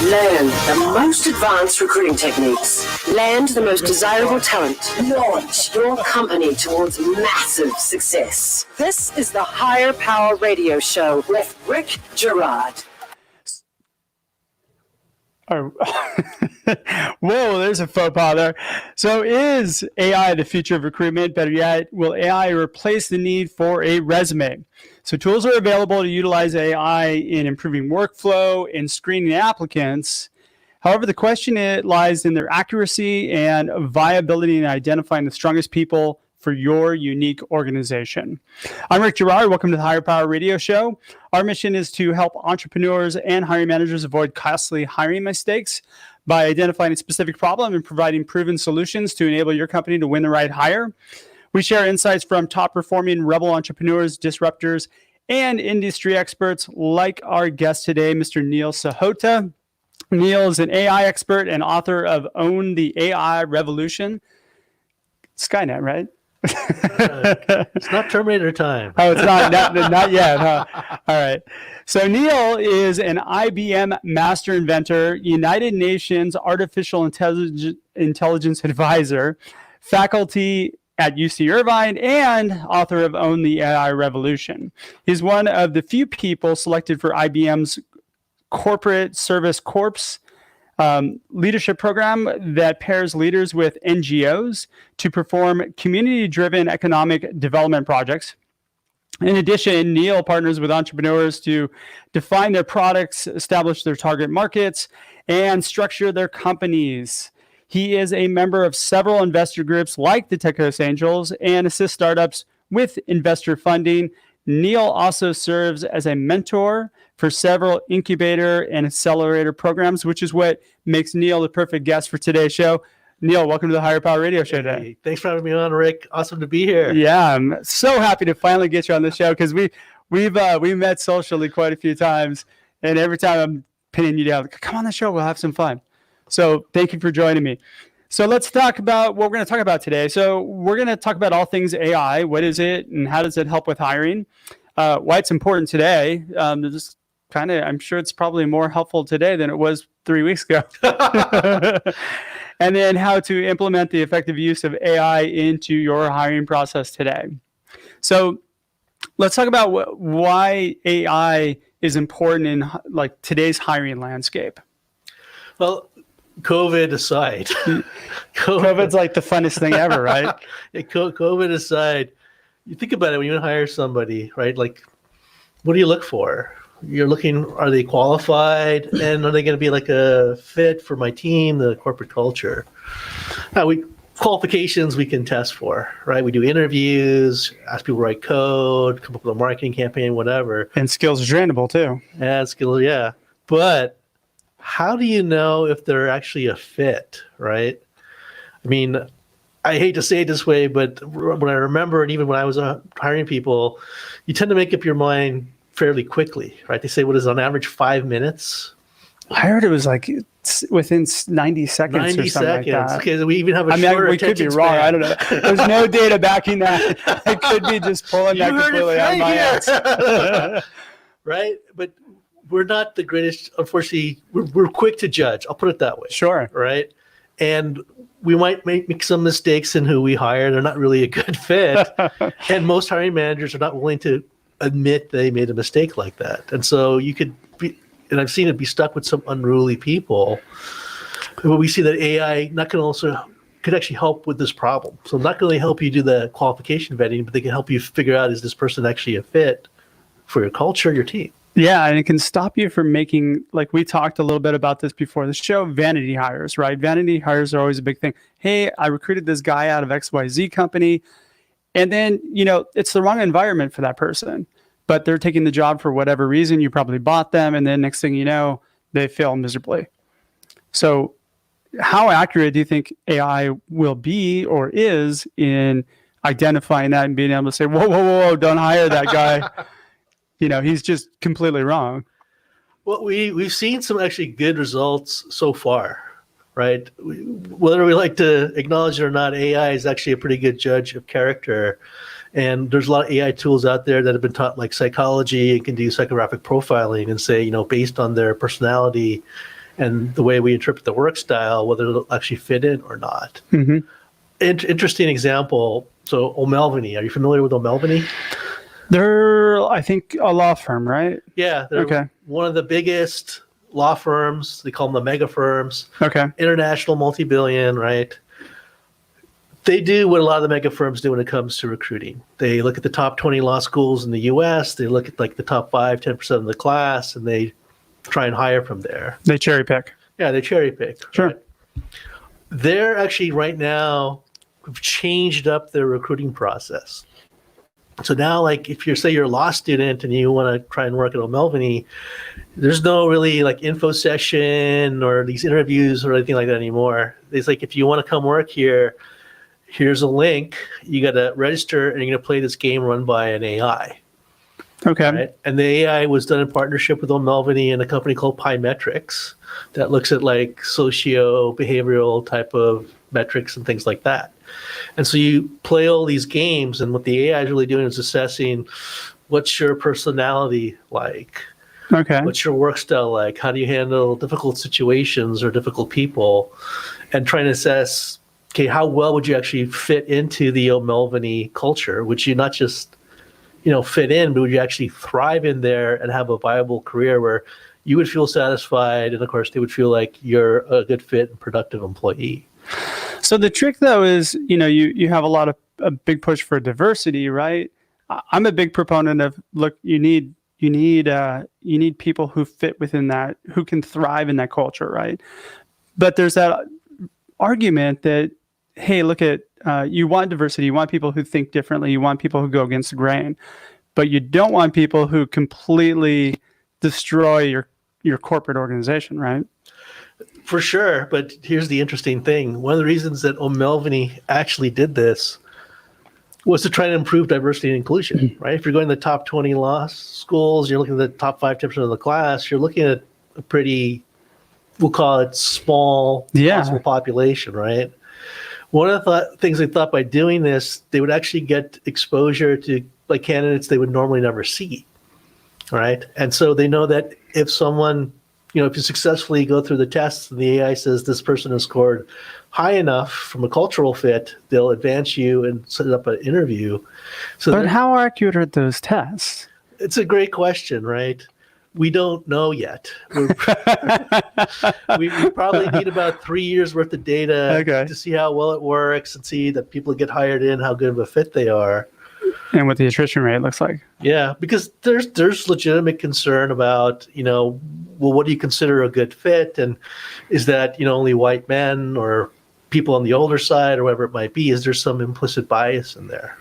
Learn the most advanced recruiting techniques. Land the most desirable talent. Launch your company towards massive success. This is the Higher Power Radio Show with Rick Girard. Whoa, there's a faux pas there. So is AI the future of recruitment? Better yet, will AI replace the need for a resume? So tools are available to utilize AI in improving workflow and screening applicants. However, the question lies in their accuracy and viability in identifying the strongest people for your unique organization. I'm Rick Girard. Welcome to the Higher Power Radio Show. Our mission is to help entrepreneurs and hiring managers avoid costly hiring mistakes by identifying a specific problem and providing proven solutions to enable your company to win the right hire. We share insights from top-performing rebel entrepreneurs, disruptors, and industry experts like our guest today, Mr. Neil Sahota. Neil is an AI expert and author of Own the A.I. Revolution. Skynet, right? It's not Terminator time. Oh, it's not yet, huh? All right. So Neil is an IBM Master Inventor, United Nations Artificial Intelligence Advisor, faculty at UC Irvine, and author of Own the A.I. Revolution. He's one of the few people selected for IBM's Corporate Service Corps leadership program that pairs leaders with NGOs to perform community-driven economic development projects. In addition, Neil partners with entrepreneurs to define their products, establish their target markets, and structure their companies. He is a member of several investor groups like the Techos Angels and assists startups with investor funding. Neil also serves as a mentor for several incubator and accelerator programs, which is what makes Neil the perfect guest for today's show. Neil, welcome to the Higher Power Radio Show today. Hey, thanks for having me on, Rick. Awesome to be here. Yeah, I'm so happy to finally get you on the show because we've met socially quite a few times, and every time I'm pinning you down, come on the show, we'll have some fun. So thank you for joining me. So let's talk about what we're going to talk about today. So we're going to talk about all things AI. What is it, and how does it help with hiring? Why it's important today. I'm sure it's probably more helpful today than it was 3 weeks ago. And then how to implement the effective use of AI into your hiring process today. So let's talk about why AI is important in today's hiring landscape. Well, COVID aside. COVID's like the funnest thing ever, right? COVID aside, you think about it when you hire somebody, right? Like, what do you look for? You're looking, are they qualified, and are they going to be like a fit for my team, the corporate culture? Qualifications we can test for, right? We do interviews, ask people to write code, come up with a marketing campaign, whatever. And skills are trainable too. Yeah, skills, yeah. But how do you know if they're actually a fit, right? I mean, I hate to say it this way, but when I remember, and even when I was hiring people, you tend to make up your mind fairly quickly, right? They say, what is on average 5 minutes? I heard it was like within 90 seconds 90 or something seconds. like that. Okay, so we even have a shorter we could be attention wrong. span. I don't know. There's no data backing that. I could be just pulling that completely out of my ass. Right? But we're not the greatest, unfortunately, we're quick to judge. I'll put it that way. Sure. Right? And we might make some mistakes in who we hire. They're not really a good fit. And most hiring managers are not willing to admit they made a mistake like that. And so you could be, and I've seen it, be stuck with some unruly people. But we see that AI could actually help with this problem. So not going to help you do the qualification vetting, but they can help you figure out, is this person actually a fit for your culture, your team? Yeah, and it can stop you from making, like we talked a little bit about this before the show, vanity hires, right? Vanity hires are always a big thing. Hey, I recruited this guy out of XYZ company, and then, it's the wrong environment for that person, but they're taking the job for whatever reason. You probably bought them, and then next thing you know, they fail miserably. So how accurate do you think AI will be or is in identifying that and being able to say, whoa, don't hire that guy. He's just completely wrong. Well, we've seen some actually good results so far, right? Whether we like to acknowledge it or not, AI is actually a pretty good judge of character. And there's a lot of AI tools out there that have been taught like psychology and can do psychographic profiling and say, based on their personality and the way we interpret the work style, whether it'll actually fit in or not. Interesting example. So O'Melveny, are you familiar with O'Melveny? They're, I think, a law firm, right? Yeah, they're one of the biggest law firms. They call them the mega firms. Okay. International, multi-billion, right? They do what a lot of the mega firms do when it comes to recruiting. They look at the top 20 law schools in the US, they look at like the top 5-10% of the class, and they try and hire from there. They cherry pick. Yeah, they cherry pick. Sure. Right? They're actually right now changed up their recruiting process. So now, like, if you're, say, you're a law student and you want to try and work at O'Melveny, there's no really like info session or these interviews or anything like that anymore. It's like, if you want to come work here, here's a link. You got to register, and you're going to play this game run by an AI. Okay. Right? And the AI was done in partnership with O'Melveny and a company called Pymetrics that looks at like socio-behavioral type of metrics and things like that. And so you play all these games, and what the AI is really doing is assessing what's your personality like? Okay. What's your work style like? How do you handle difficult situations or difficult people? And trying to assess, okay, how well would you actually fit into the O'Melveny culture? Would you not just, fit in, but would you actually thrive in there and have a viable career where you would feel satisfied, and of course they would feel like you're a good fit and productive employee? So the trick, though, is, you have a big push for diversity, right? I'm a big proponent of, look, you need people who fit within that, who can thrive in that culture, right? But there's that argument that, hey, look at, you want diversity, you want people who think differently, you want people who go against the grain, but you don't want people who completely destroy your corporate organization, right? For sure, but here's the interesting thing. One of the reasons that O'Melveny actually did this was to try to improve diversity and inclusion, right? If you're going to the top 20 law schools, you're looking at the top 5-10% of the class, you're looking at a pretty, we'll call it small possible population, right? One of the things they thought by doing this, they would actually get exposure to like candidates they would normally never see, right? And so they know that if someone, if you successfully go through the tests and the AI says this person has scored high enough from a cultural fit, they'll advance you and set up an interview. But how accurate are those tests? It's a great question, right? We don't know yet. We probably need about 3 years worth of data to see how well it works and see that people get hired in, how good of a fit they are. And what the attrition rate looks like. Yeah, because there's legitimate concern about, well, what do you consider a good fit? And is that, only white men or people on the older side or whatever it might be? Is there some implicit bias in there?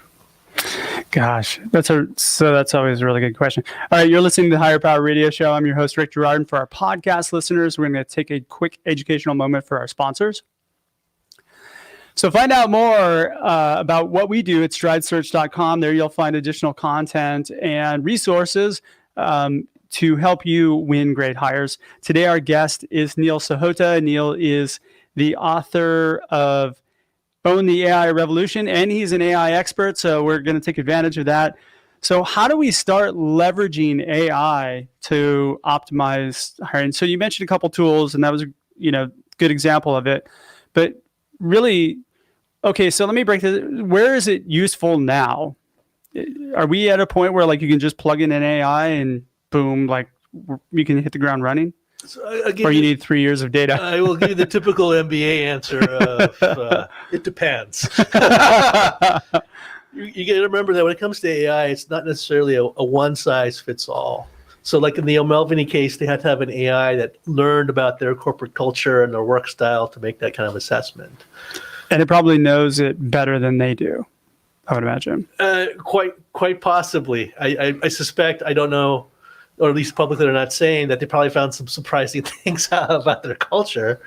Gosh, that's always a really good question. All right, you're listening to the Higher Power Radio Show. I'm your host, Rick Girard. And for our podcast listeners, we're going to take a quick educational moment for our sponsors. So find out more about what we do at stridesearch.com. There you'll find additional content and resources to help you win great hires. Today, our guest is Neil Sahota. Neil is the author of Own the A.I. Revolution, and he's an AI expert, so we're going to take advantage of that. So how do we start leveraging AI to optimize hiring? So you mentioned a couple tools, and that was a good example of it. But really, okay, so let me break this. Where is it useful now? Are we at a point where like you can just plug in an AI and boom, like you can hit the ground running? So or you need 3 years of data? I will give you the typical MBA answer of it depends. You got to remember that when it comes to AI, it's not necessarily a one-size-fits-all. So like in the O'Melveny case, they had to have an AI that learned about their corporate culture and their work style to make that kind of assessment. And it probably knows it better than they do, I would imagine. Quite possibly. I suspect, I don't know, or at least publicly they're not saying, that they probably found some surprising things out about their culture.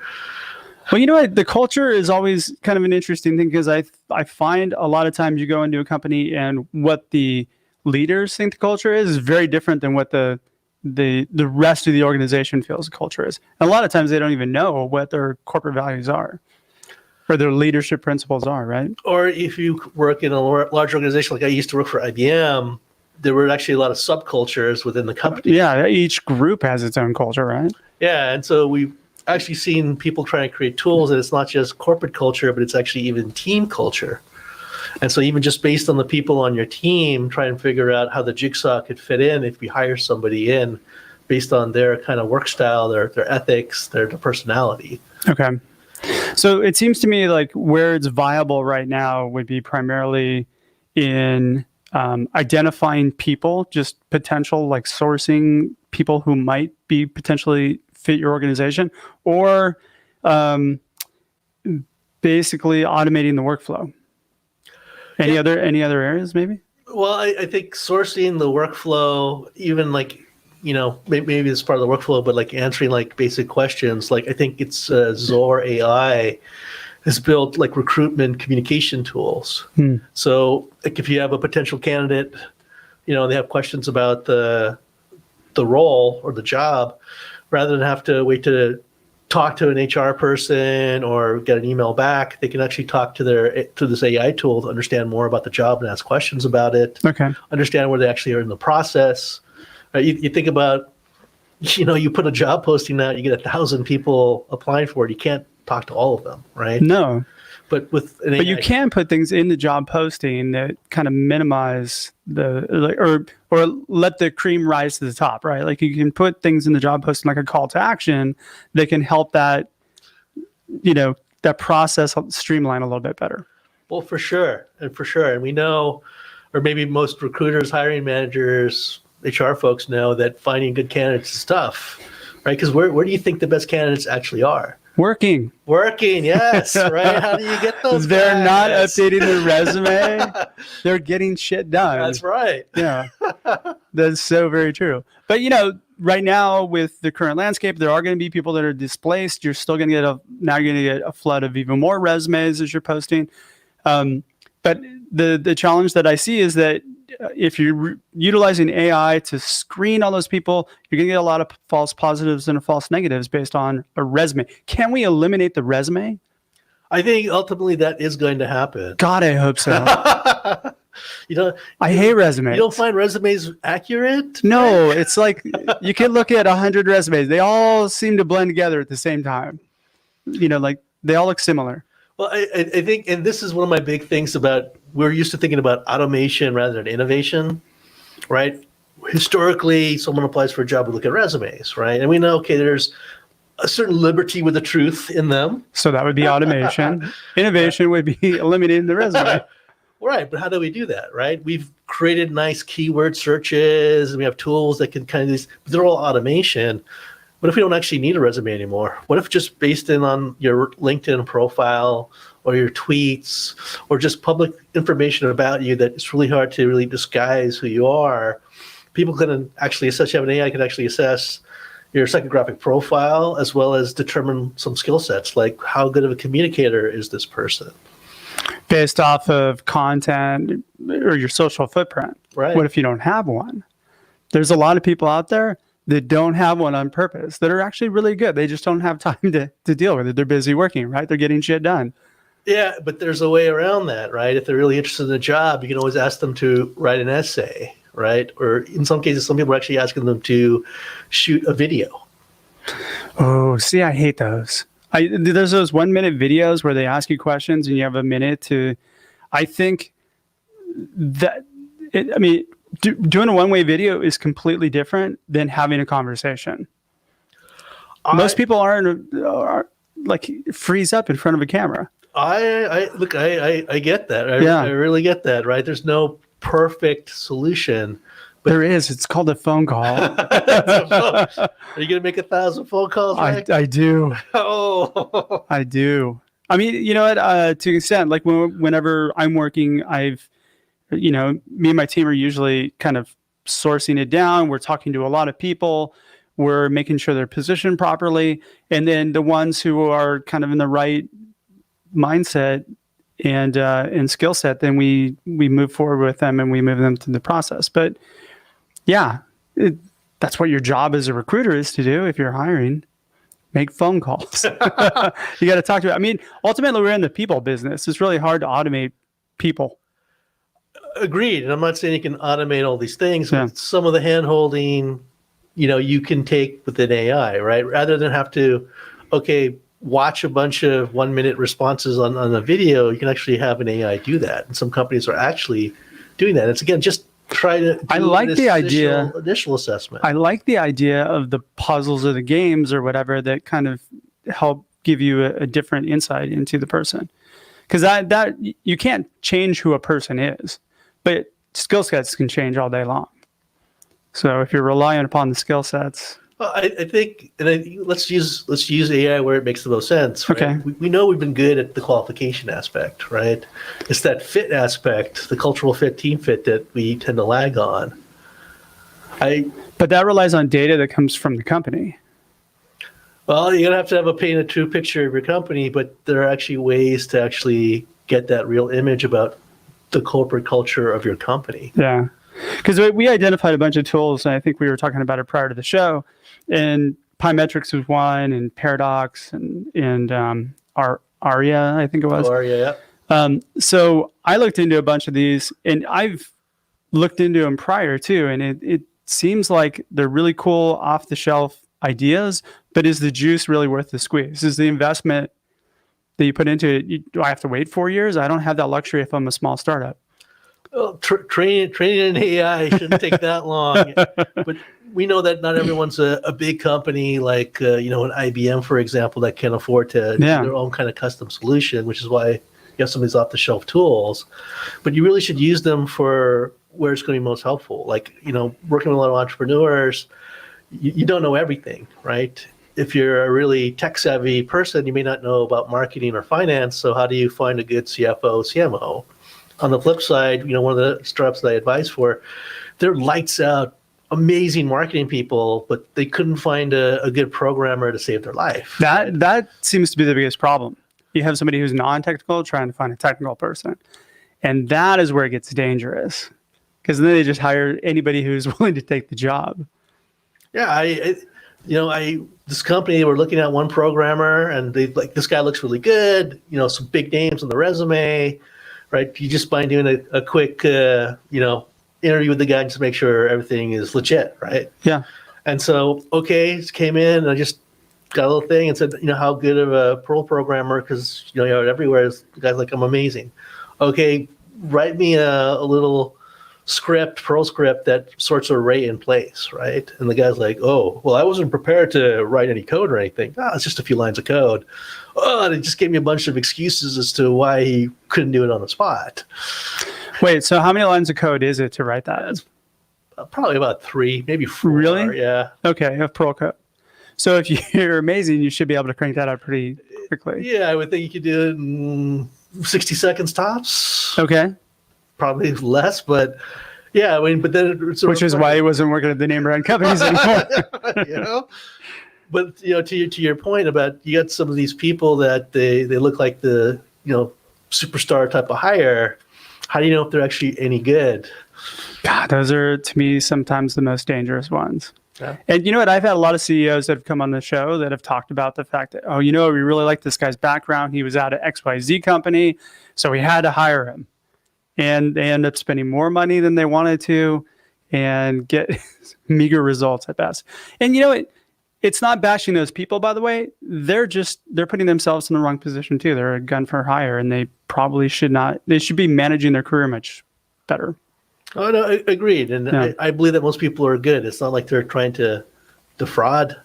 Well, you know what? The culture is always kind of an interesting thing because I find a lot of times you go into a company and what the leaders think the culture is very different than what the rest of the organization feels the culture is. And a lot of times they don't even know what their corporate values are or their leadership principles are, right? Or if you work in a large organization, like I used to work for IBM, there were actually a lot of subcultures within the company. Yeah, each group has its own culture, right? Yeah, and so we actually seen people trying to create tools, and it's not just corporate culture, but it's actually even team culture. And so even just based on the people on your team, try and figure out how the jigsaw could fit in if we hire somebody in based on their kind of work style, their ethics, their personality. Okay. So it seems to me like where it's viable right now would be primarily in identifying people, just potential, like sourcing people who might be potentially fit your organization, or basically automating the workflow. Any other areas maybe? Well, I think sourcing the workflow, even like, maybe it's part of the workflow, but like answering like basic questions. Like I think it's Zor AI has built like recruitment communication tools. So like if you have a potential candidate, they have questions about the role or the job, rather than have to wait to talk to an HR person or get an email back, they can actually talk to this AI tool to understand more about the job and ask questions about it. Okay. Understand where they actually are in the process. You think about, you put a job posting out, you get 1,000 people applying for it. You can't talk to all of them, right? No. But but you can put things in the job posting that kind of minimize or let the cream rise to the top, right? Like you can put things in the job posting like a call to action that can help that, that process streamline a little bit better. Well, for sure. And we know, or maybe most recruiters, hiring managers, HR folks know that finding good candidates is tough, right? Because where do you think the best candidates actually are? Working, yes, right? How do you get those They're guys? not updating their resume. They're getting shit done. That's right. Yeah, that's so very true. But, right now with the current landscape, there are going to be people that are displaced. You're still going to get a flood of even more resumes as you're posting. But the challenge that I see is that if you're utilizing AI to screen all those people, you're going to get a lot of false positives and false negatives based on a resume. Can we eliminate the resume? I think ultimately that is going to happen. God, I hope so. I hate resumes. You don't find resumes accurate? No, it's like you can look at 100 resumes. They all seem to blend together at the same time. Like they all look similar. Well, I think, and this is one of my big things about, we're used to thinking about automation rather than innovation, right? Historically, someone applies for a job, we look at resumes, right? And we know, okay, there's a certain liberty with the truth in them. So that would be automation. Innovation would be eliminating the resume. Right, but how do we do that, right? We've created nice keyword searches, and we have tools that can kind of, but they're all automation. What if we don't actually need a resume anymore? What if just based on your LinkedIn profile or your tweets or just public information about you that it's really hard to really disguise who you are, people can actually assess, you have an AI can actually assess your psychographic profile as well as determine some skill sets, like how good of a communicator is this person? Based off of content or your social footprint. Right. What if you don't have one? There's a lot of people out there that don't have one on purpose that are actually really good. They just don't have time to deal with it. They're busy working, right? They're getting shit done. Yeah, but there's a way around that, right? If they're really interested in the job, you can always ask them to write an essay, right? Or in some cases, some people are actually asking them to shoot a video. Oh, see, I hate those. There's those 1 minute videos where they ask you questions and you have a minute to, I think that, doing a one-way video is completely different than having a conversation. Most people are like freeze up in front of a camera. I get that. I really get that, right? There's no perfect solution. But there is. It's called a phone call. Are you going to make 1,000 phone calls? I do. Oh, I do. I mean, you know what? To an extent, like whenever I'm working, me and my team are usually kind of sourcing it down. We're talking to a lot of people. We're making sure they're positioned properly. And then the ones who are kind of in the right mindset and skill set, then we move forward with them and we move them through the process. But yeah, that's what your job as a recruiter is to do if you're hiring. Make phone calls. You got to talk to it. I mean, ultimately, we're in the people business. It's really hard to automate people. Agreed. And I'm not saying you can automate all these things, but some of the hand holding, you can take with an AI, right? Rather than have to, okay, watch a bunch of 1-minute responses on a video, you can actually have an AI do that. And some companies are actually doing that. It's again, just try to do I like the idea. initial assessment. I like the idea of the puzzles or the games or whatever that kind of help give you a different insight into the person. Because that you can't change who a person is, but skill sets can change all day long. So if you're relying upon the skill sets, Well, I think, let's use AI where it makes the most sense. Right? Okay. We know we've been good at the qualification aspect, right? It's that fit aspect, the cultural fit, team fit that we tend to lag on. but that relies on data that comes from the company. Well, you're gonna have a paint a true picture of your company, but there are actually ways to actually get that real image about the corporate culture of your company. Yeah. Because we identified a bunch of tools, and I think we were talking about it prior to the show. And Pymetrics was one, and Paradox, and Aria, I think it was. Or yeah. So I looked into a bunch of these, and I've looked into them prior too, and it seems like they're really cool off-the-shelf ideas, but is the juice really worth the squeeze? Is the investment that you put into it, do I have to wait 4 years? I don't have that luxury if I'm a small startup. Well, training an AI shouldn't take that long, but we know that not everyone's a big company like an IBM, for example, that can afford to do their own kind of custom solution, which is why you have some of these off-the-shelf tools. But you really should use them for where it's going to be most helpful. Like, working with a lot of entrepreneurs, you don't know everything, right? If you're a really tech-savvy person, you may not know about marketing or finance, so how do you find a good CFO, CMO? On the flip side, one of the startups that I advise for, they're lights out, amazing marketing people, but they couldn't find a good programmer to save their life. That seems to be the biggest problem. You have somebody who's non-technical trying to find a technical person. And that is where it gets dangerous. Because then they just hire anybody who's willing to take the job. Yeah, this company, they were looking at one programmer, and they like, this guy looks really good, some big names on the resume, right? You just by doing a quick, interview with the guy just to make sure everything is legit, right? Yeah. And so, came in, and I just got a little thing and said, how good of a Perl programmer, because, everywhere is guys like, I'm amazing. Okay, write me a little Perl script that sorts an array in place, right? And the guy's like, oh, well, I wasn't prepared to write any code or anything. It's just a few lines of code. Oh, and it just gave me a bunch of excuses as to why he couldn't do it on the spot. Wait, so how many lines of code is it to write that? That's probably about 3, maybe 4. Really? Yeah. Okay, of Perl code. So if you're amazing, you should be able to crank that out pretty quickly. Yeah, I would think you could do it in 60 seconds tops. Okay. Probably less, but yeah, but then which is why he wasn't working at the name brand companies anymore. But to your point about, you got some of these people that they look like the superstar type of hire. How do you know if they're actually any good? God, those are to me sometimes the most dangerous ones. Yeah. And you know what? I've had a lot of CEOs that have come on the show that have talked about the fact that, we really like this guy's background. He was out at XYZ company, so we had to hire him. And they end up spending more money than they wanted to and get meager results at best. And it's not bashing those people, by the way. They're putting themselves in the wrong position too. They're a gun for hire, and they probably should not. They should be managing their career much better. Oh, no, agreed. And yeah. I believe that most people are good. It's not like they're trying to defraud,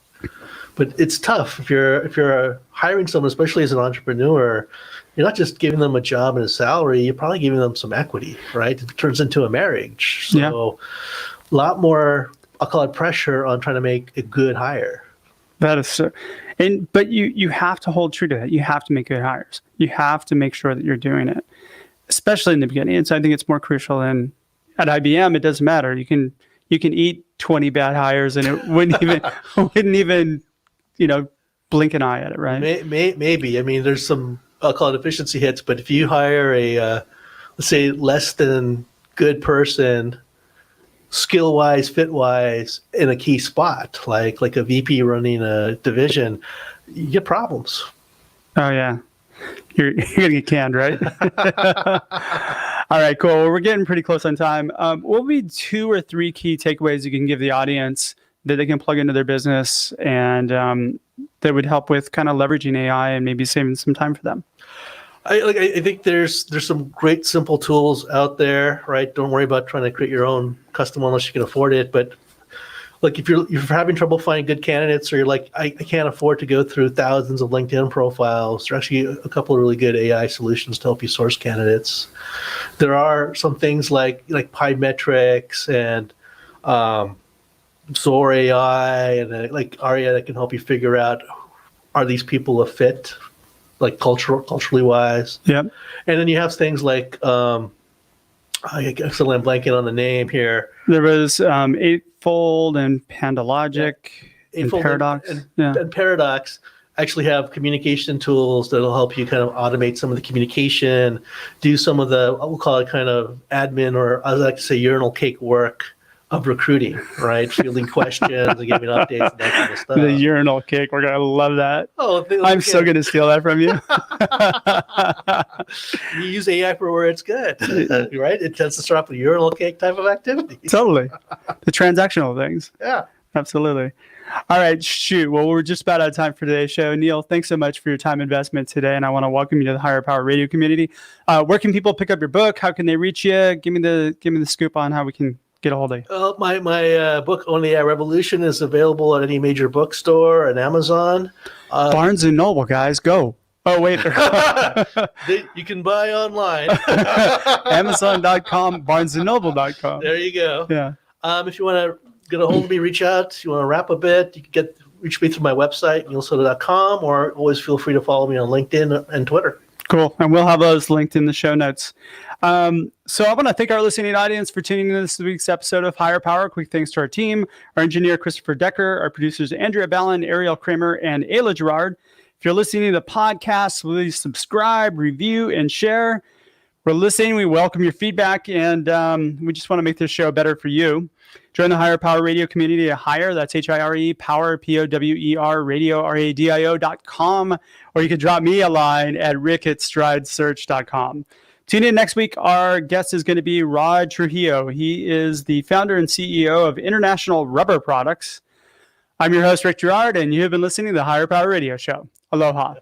but it's tough if you're hiring someone, especially as an entrepreneur. You're not just giving them a job and a salary. You're probably giving them some equity, right? It turns into a marriage. So a lot more, I'll call it pressure on trying to make a good hire. That is so. But you have to hold true to that. You have to make good hires. You have to make sure that you're doing it, especially in the beginning. And so I think it's more crucial than at IBM. It doesn't matter. You can eat 20 bad hires and it wouldn't even blink an eye at it, right? Maybe. I mean, there's some, I'll call it efficiency hits, but if you hire a, let's say, less than good person, skill-wise, fit-wise, in a key spot, like a VP running a division, you get problems. Oh, yeah. You're going to get canned, right? All right, cool. Well, we're getting pretty close on time. What would be 2 or 3 key takeaways you can give the audience that they can plug into their business and that would help with kind of leveraging AI and maybe saving some time for them? I think there's some great simple tools out there, right? Don't worry about trying to create your own custom unless you can afford it. But like if you're having trouble finding good candidates, or you're like, I can't afford to go through thousands of LinkedIn profiles, there are actually a couple of really good AI solutions to help you source candidates. There are some things like Pymetrics and Zor AI and like Aria that can help you figure out, are these people a fit, like culturally wise. Yeah. And then you have things like I guess I'm blanking on the name here. There was Eightfold and PandaLogic and Paradox. And Paradox actually have communication tools that'll help you kind of automate some of the communication, do some of the, we'll call it kind of admin, or I like to say urinal cake work of recruiting, right? Fielding questions and giving updates and that kind of stuff. The urinal cake work. I love that. Oh, I'm so going to steal that from you. You use AI for where it's good, right? It tends to start off with urinal cake type of activity. Totally. The transactional things. Yeah. Absolutely. All right, shoot. Well, we're just about out of time for today's show. Neil, thanks so much for your time investment today, and I want to welcome you to the Higher Power Radio community. Where can people pick up your book? How can they reach you? Give me the scoop on how we can get a hold of you. My book, Own the A.I. Revolution, is available at any major bookstore and Amazon. Barnes & Noble, guys, go. Oh, wait. You can buy online. Amazon.com, BarnesandNoble.com. There you go. Yeah. If you want to get a hold of me, reach out. If you want to rap a bit, you can reach me through my website, neilsahota.com, or always feel free to follow me on LinkedIn and Twitter. Cool. And we'll have those linked in the show notes. So I want to thank our listening audience for tuning in to this week's episode of Higher Power. Quick thanks to our team, our engineer, Christopher Decker, our producers, Andrea Ballin, Ariel Kramer, and Ayla Gerard. If you're listening to the podcast, please subscribe, review, and share. We're listening. We welcome your feedback, and we just want to make this show better for you. Join the Higher Power Radio community at Higher, that's HIRE, Power, POWER, radio, RADIO.com, or you can drop me a line at rick@stridesearch.com. Tune in next week. Our guest is going to be Rod Trujillo. He is the founder and CEO of International Rubber Products. I'm your host, Rick Gerard, and you have been listening to the Higher Power Radio Show. Aloha.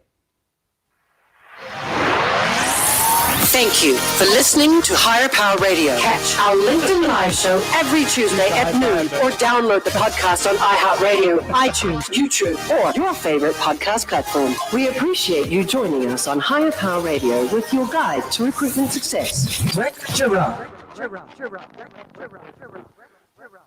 Thank you for listening to Higher Power Radio. Catch our LinkedIn Live show every Tuesday at noon, or download the podcast on iHeartRadio, iTunes, YouTube, or your favorite podcast platform. We appreciate you joining us on Higher Power Radio with your guide to recruitment success, Rick Gerard.